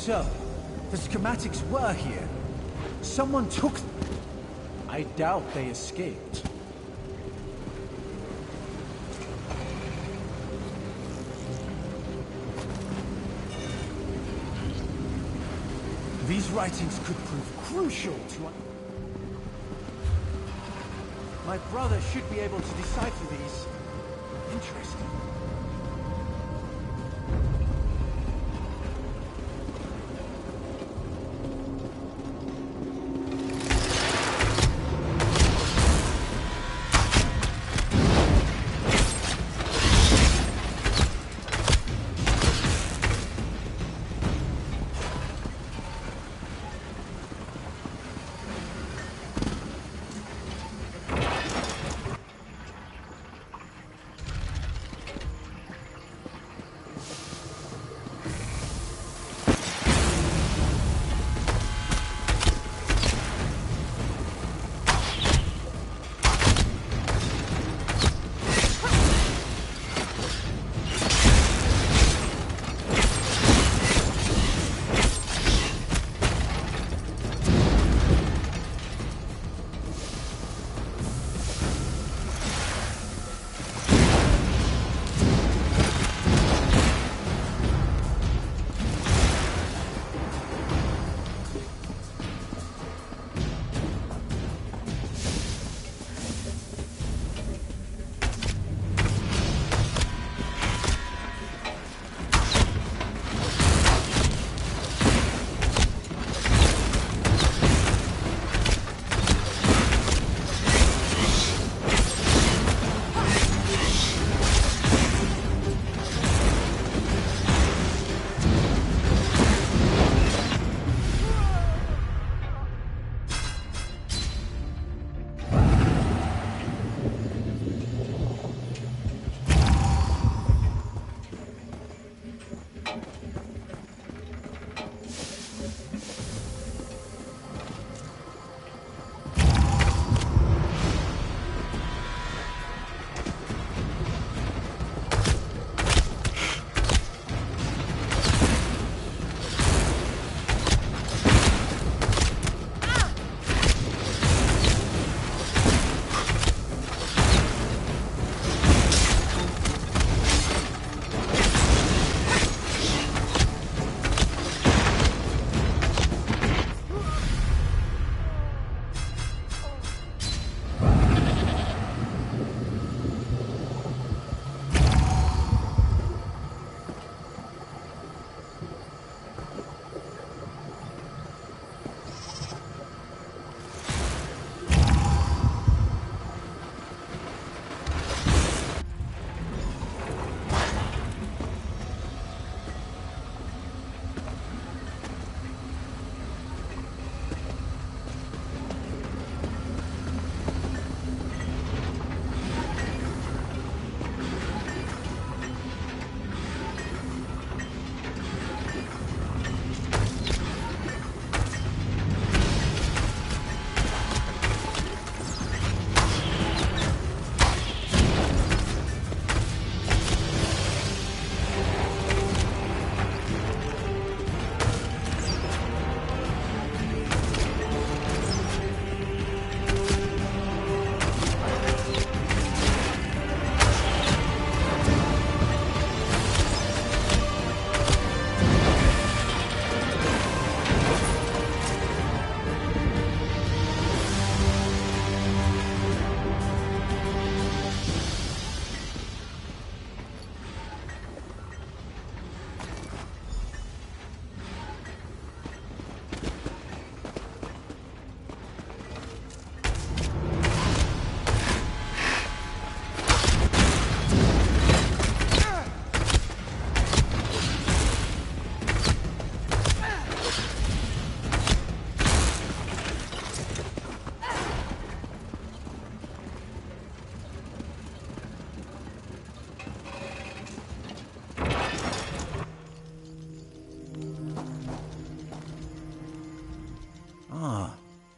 So, the schematics were here. Someone took... I doubt they escaped. These writings could prove crucial to... My brother should be able to decipher these. Interesting.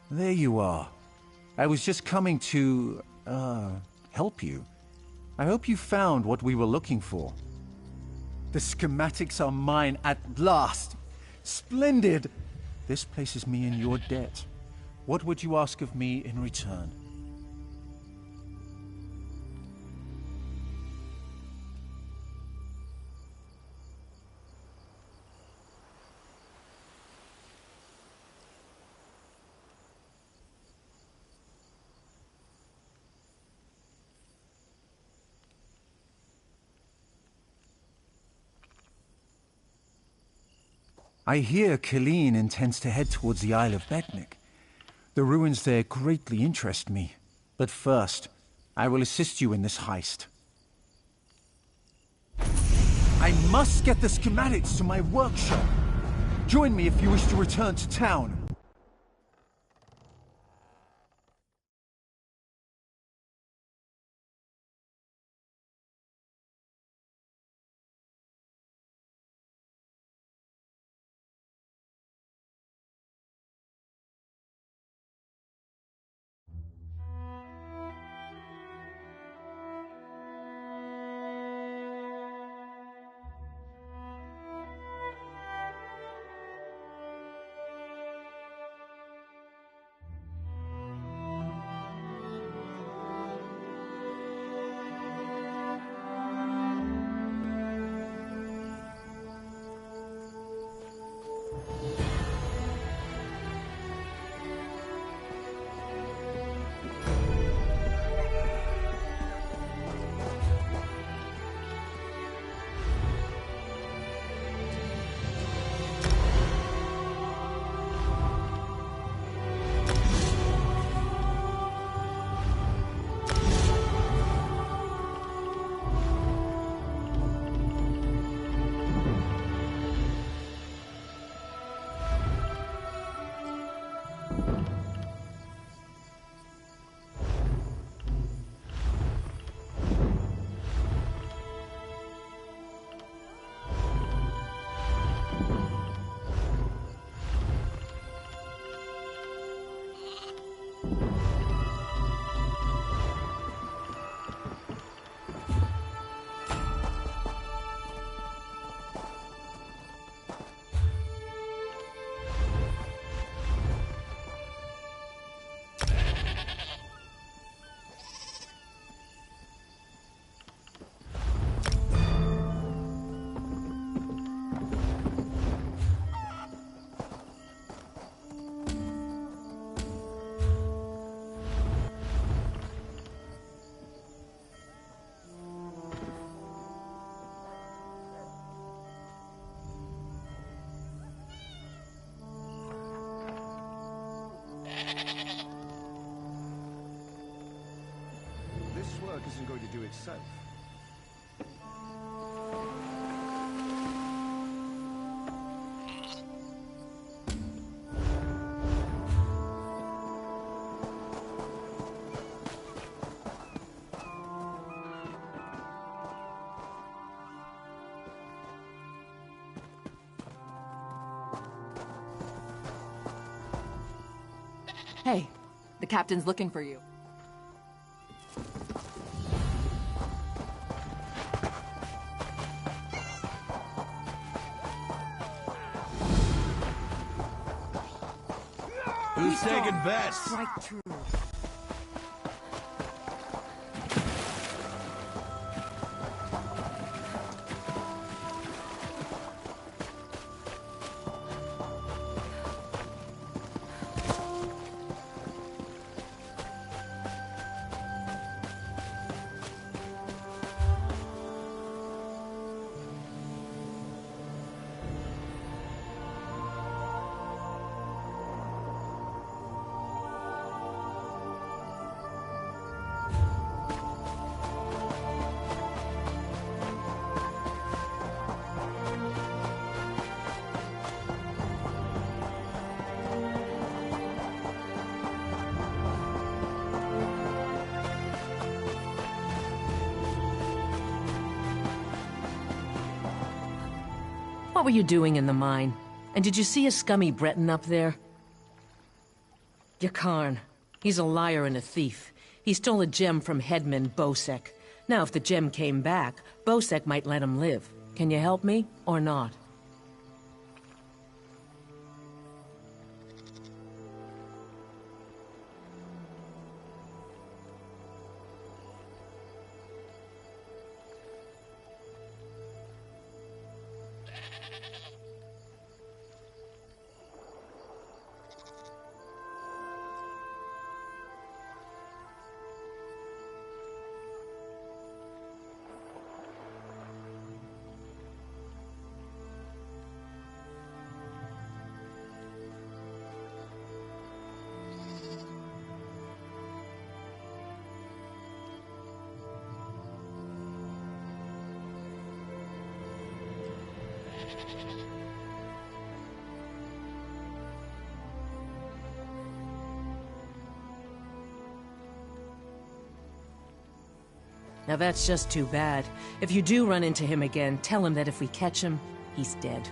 There you are. I was just coming to, help you. I hope you found what we were looking for. The schematics are mine at last. Splendid! This places me in your debt. What would you ask of me in return? I hear Killeen intends to head towards the Isle of Betnik. The ruins there greatly interest me. But first, I will assist you in this heist. I must get the schematics to my workshop. Join me if you wish to return to town. This work isn't going to do itself. Hey, the captain's looking for you. Who's taking bets? Strike true. What were you doing in the mine? And did you see a scummy Breton up there? Yakarn. He's a liar and a thief. He stole a gem from headman Bosek. Now, if the gem came back, Bosek might let him live. Can you help me, or not? Now that's just too bad. If you do run into him again, tell him that if we catch him, he's dead.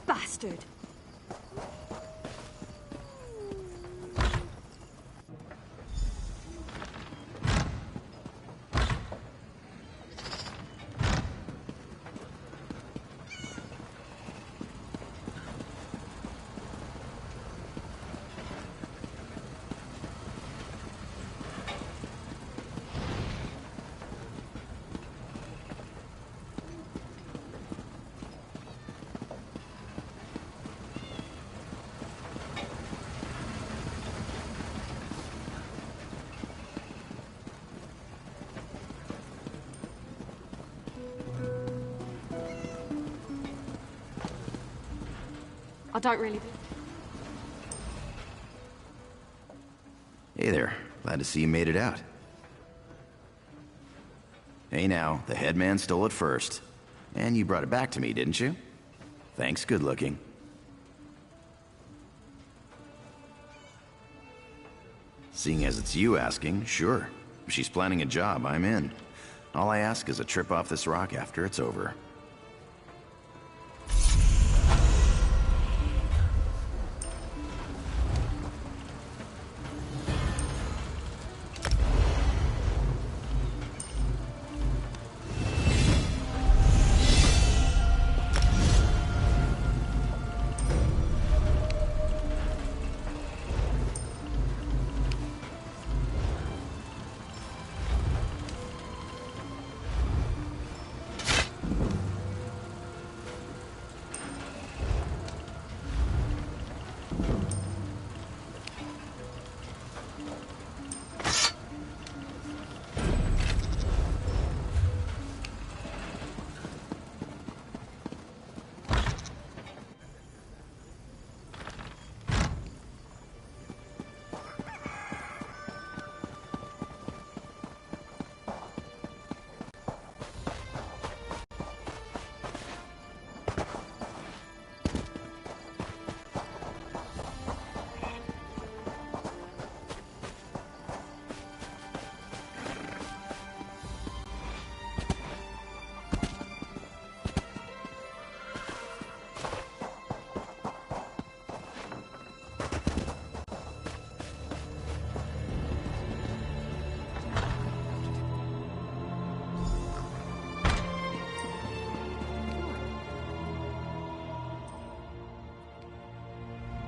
Bastard! I don't really... Hey there. Glad to see you made it out. Hey now, the headman stole it first. And you brought it back to me, didn't you? Thanks, good looking. Seeing as it's you asking, sure. If she's planning a job, I'm in. All I ask is a trip off this rock after it's over.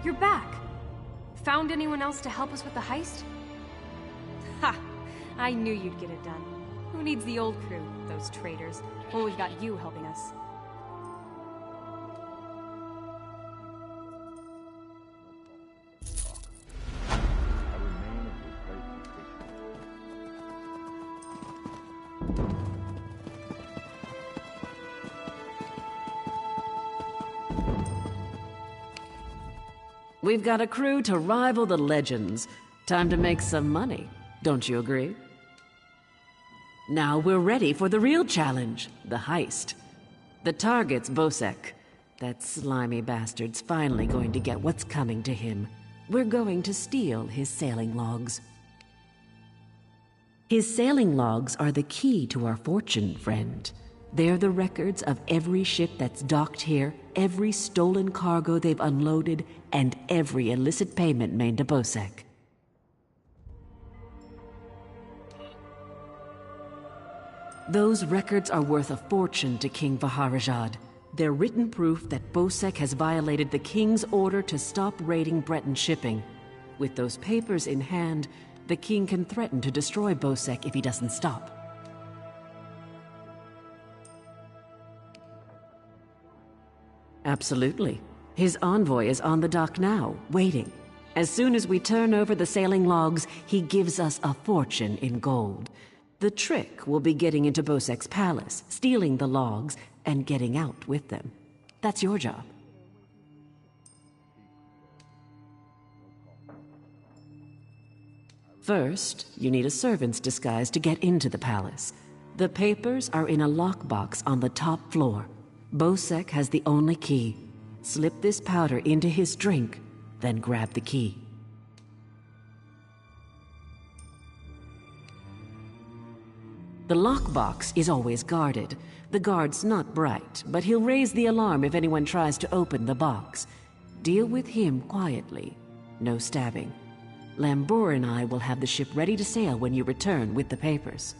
You're back! Found anyone else to help us with the heist? Ha! I knew you'd get it done. Who needs the old crew, those traitors, when we've got you helping us? We've got a crew to rival the legends. Time to make some money, don't you agree? Now we're ready for the real challenge, the heist. The target's Bosek. That slimy bastard's finally going to get what's coming to him. We're going to steal his sailing logs. His sailing logs are the key to our fortune, friend. They're the records of every ship that's docked here, every stolen cargo they've unloaded, and every illicit payment made to Bosek. Those records are worth a fortune to King Vaharajad. They're written proof that Bosek has violated the king's order to stop raiding Breton shipping. With those papers in hand, the king can threaten to destroy Bosek if he doesn't stop. Absolutely. His envoy is on the dock now, waiting. As soon as we turn over the sailing logs, he gives us a fortune in gold. The trick will be getting into Bosek's palace, stealing the logs, and getting out with them. That's your job. First, you need a servant's disguise to get into the palace. The papers are in a lockbox on the top floor. Bosek has the only key. Slip this powder into his drink, then grab the key. The lockbox is always guarded. The guard's not bright, but he'll raise the alarm if anyone tries to open the box. Deal with him quietly. No stabbing. Lambour and I will have the ship ready to sail when you return with the papers.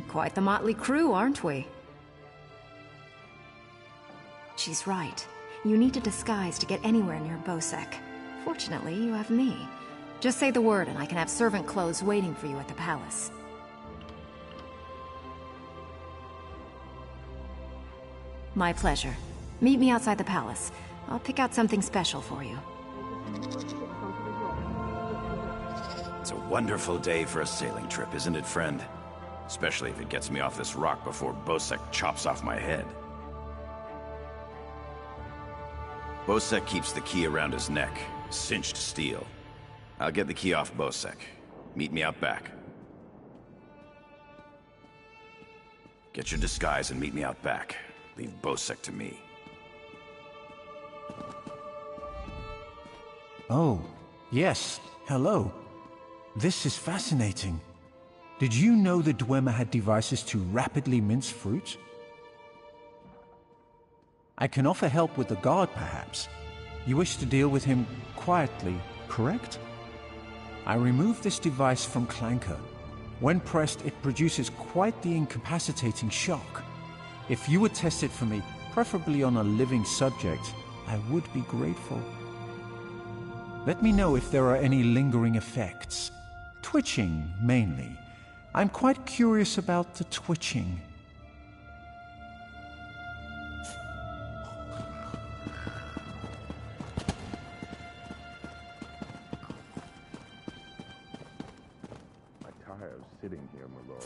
Quite the motley crew, aren't we? She's right. You need a disguise to get anywhere near Bosek. Fortunately, you have me. Just say the word and I can have servant clothes waiting for you at the palace. My pleasure. Meet me outside the palace. I'll pick out something special for you. It's a wonderful day for a sailing trip, isn't it, friend? Especially if it gets me off this rock before Bosek chops off my head. Bosek keeps the key around his neck, cinched steel. I'll get the key off Bosek. Meet me out back. Get your disguise and meet me out back. Leave Bosek to me. Oh, yes. Hello. This is fascinating. Did you know the Dwemer had devices to rapidly mince fruit? I can offer help with the guard, perhaps. You wish to deal with him quietly, correct? I removed this device from Clanker. When pressed, it produces quite the incapacitating shock. If you would test it for me, preferably on a living subject, I would be grateful. Let me know if there are any lingering effects. Twitching, mainly. I'm quite curious about the twitching. I'm tired of sitting here, Maloro.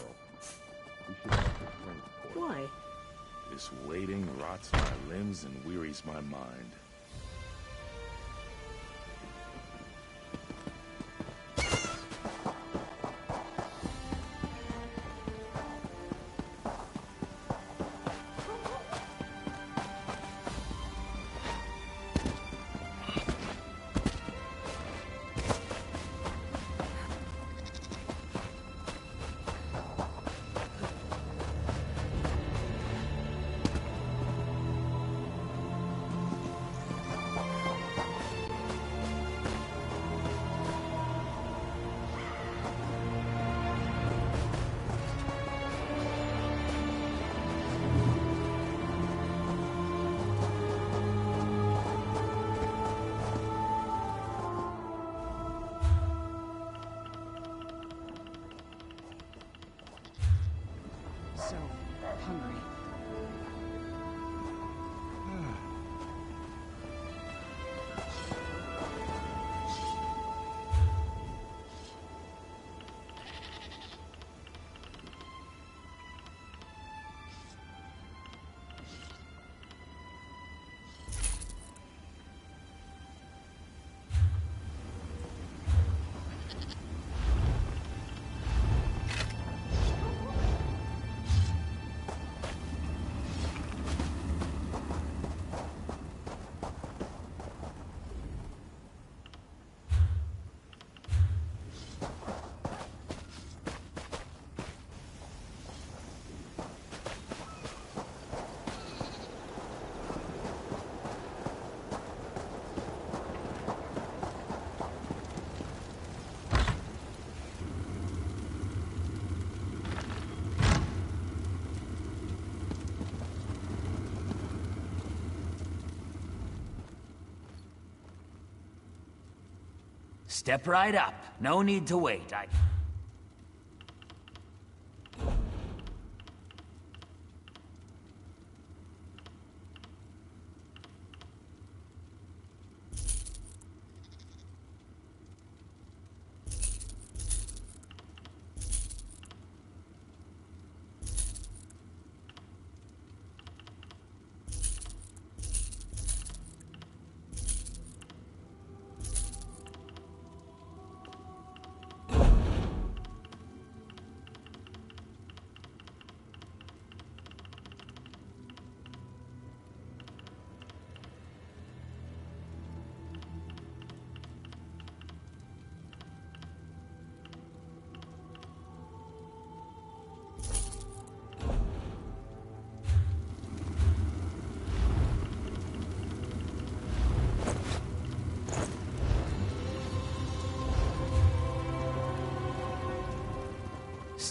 We should have this transport. Why? This waiting rots my limbs and wearies my mind. Step right up. No need to wait.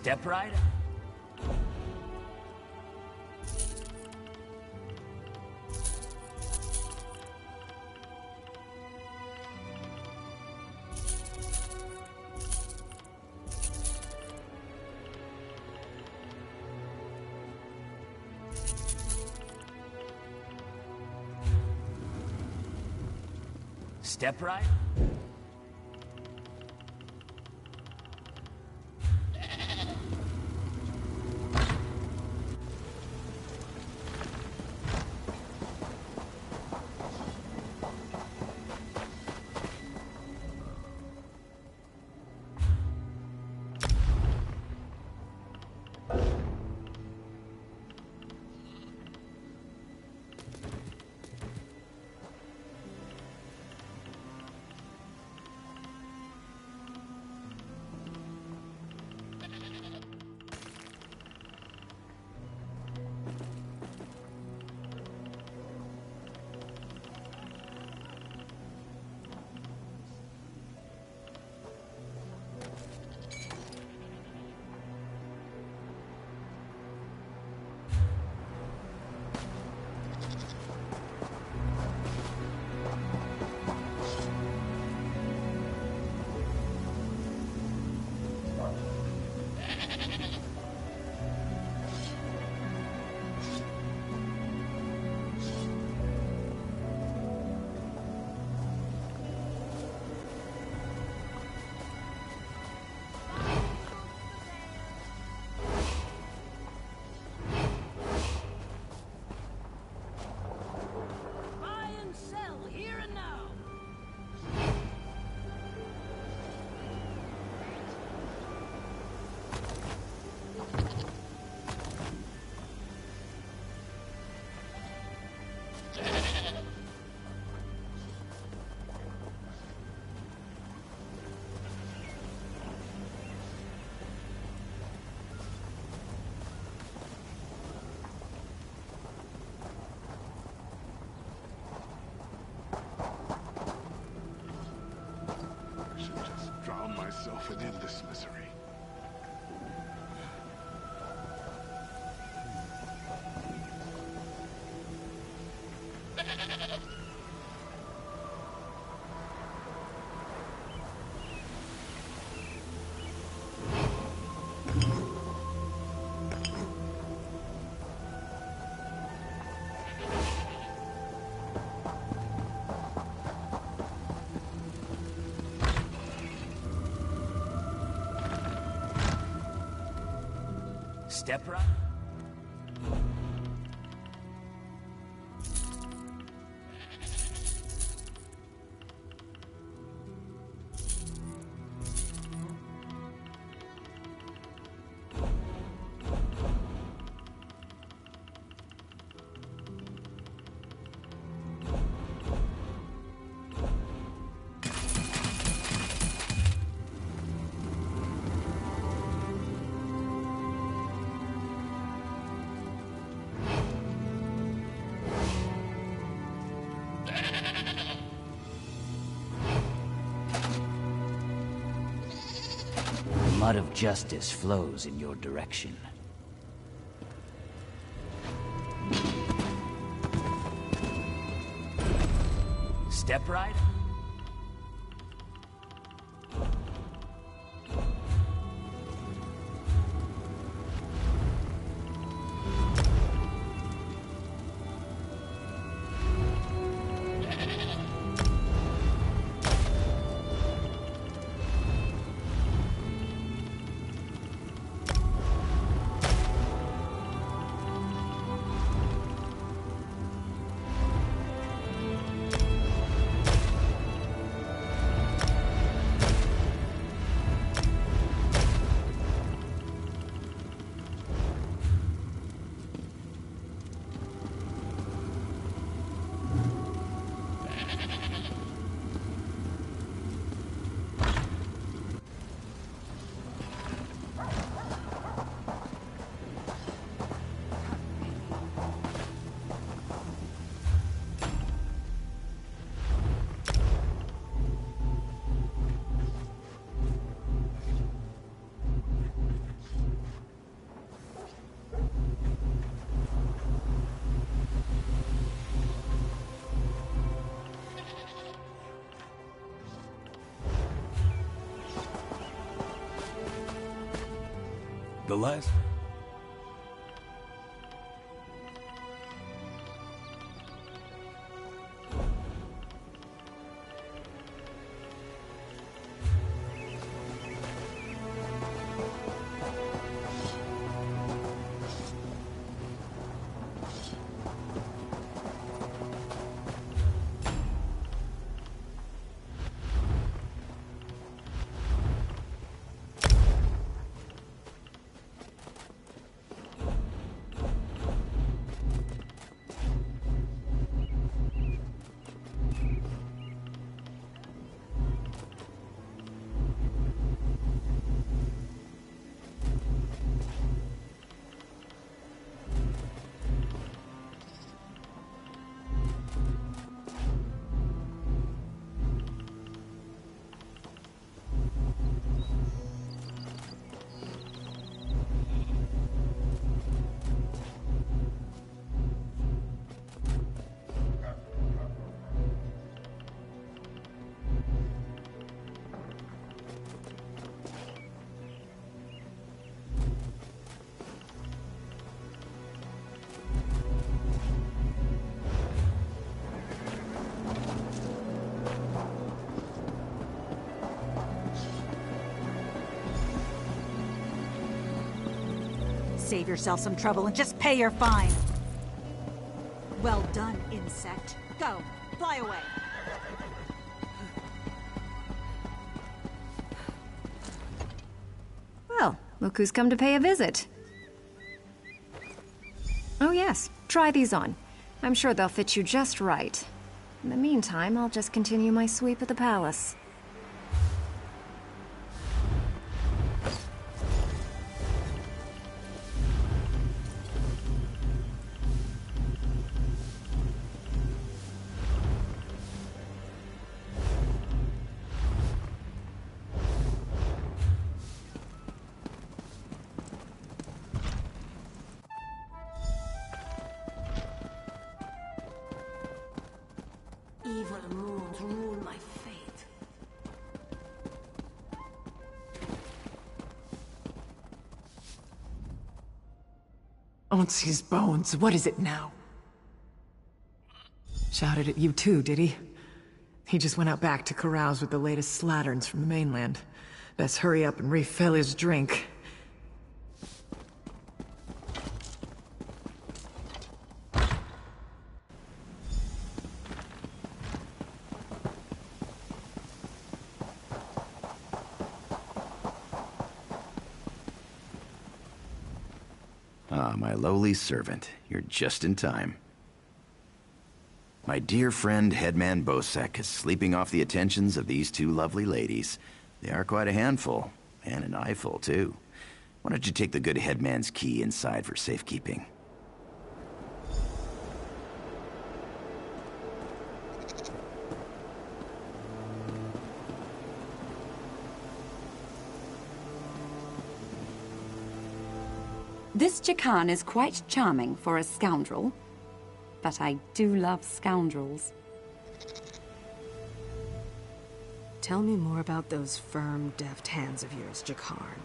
Step right up. Step right. Myself in endless misery. Step right. The mud of justice flows in your direction. Step right. Nevertheless, Save yourself some trouble and just pay your fine. Well done, insect. Go, fly away. Well, look who's come to pay a visit. Oh yes, try these on. I'm sure they'll fit you just right. In the meantime, I'll just continue my sweep of the palace. Evil moons rule my fate. Onsi's bones, what is it now? Shouted at you too, did he? He just went out back to carouse with the latest slatterns from the mainland. Best hurry up and refill his drink. Ah, my lowly servant. You're just in time. My dear friend, Headman Bosek, is sleeping off the attentions of these two lovely ladies. They are quite a handful, and an eyeful, too. Why don't you take the good Headman's key inside for safekeeping? This Jakan is quite charming for a scoundrel, but I do love scoundrels. Tell me more about those firm, deft hands of yours, Jakarn.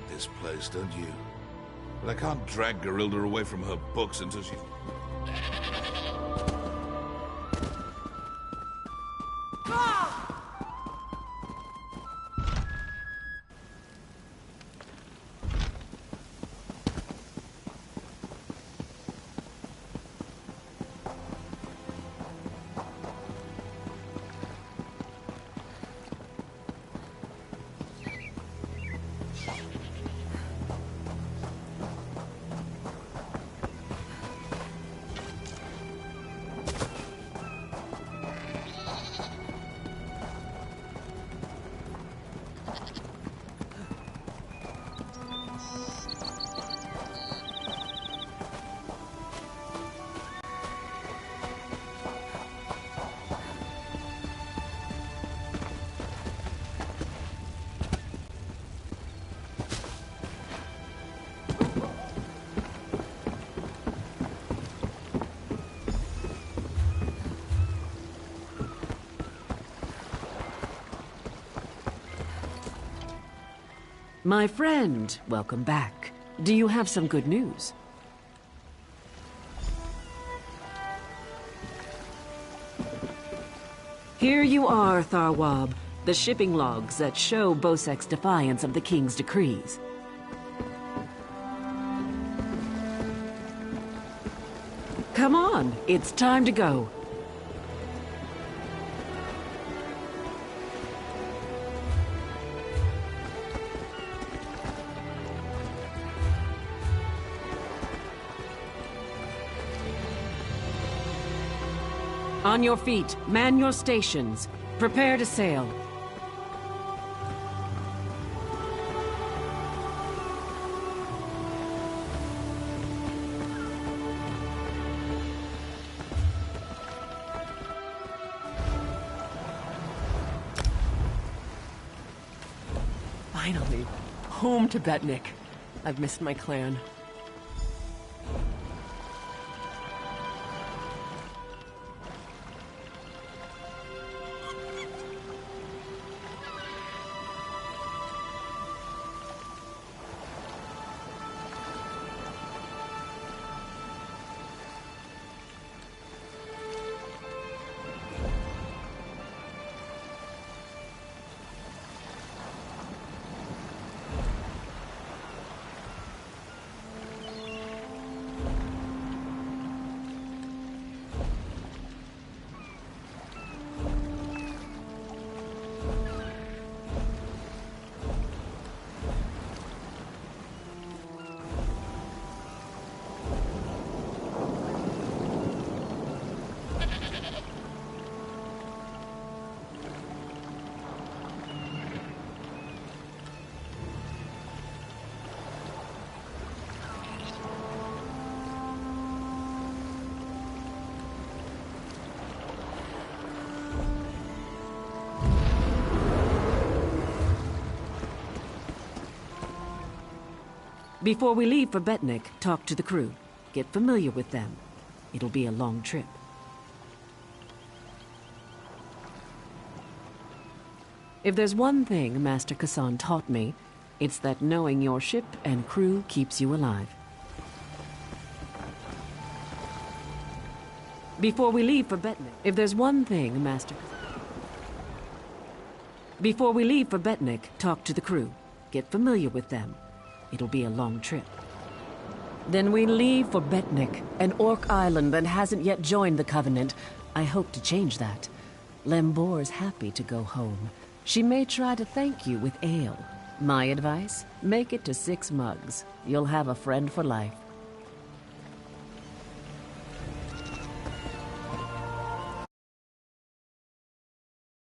This place, don't you? But I can't drag Garilda away from her books until she... My friend, welcome back. Do you have some good news? Here you are, Tharwab. The shipping logs that show Bosek's defiance of the King's decrees. Come on, it's time to go. On your feet, man your stations. Prepare to sail. Finally, home to Betnik. I've missed my clan. Before we leave for Betnik, talk to the crew. Get familiar with them. It'll be a long trip. If there's one thing Master Kassan taught me, it's that knowing your ship and crew keeps you alive. Before we leave for Betnik, if there's one thing Before we leave for Betnik, talk to the crew. Get familiar with them. It'll be a long trip. Then we leave for Betnik, an orc island that hasn't yet joined the Covenant. I hope to change that. Lembor's happy to go home. She may try to thank you with ale. My advice? Make it to 6 mugs. You'll have a friend for life.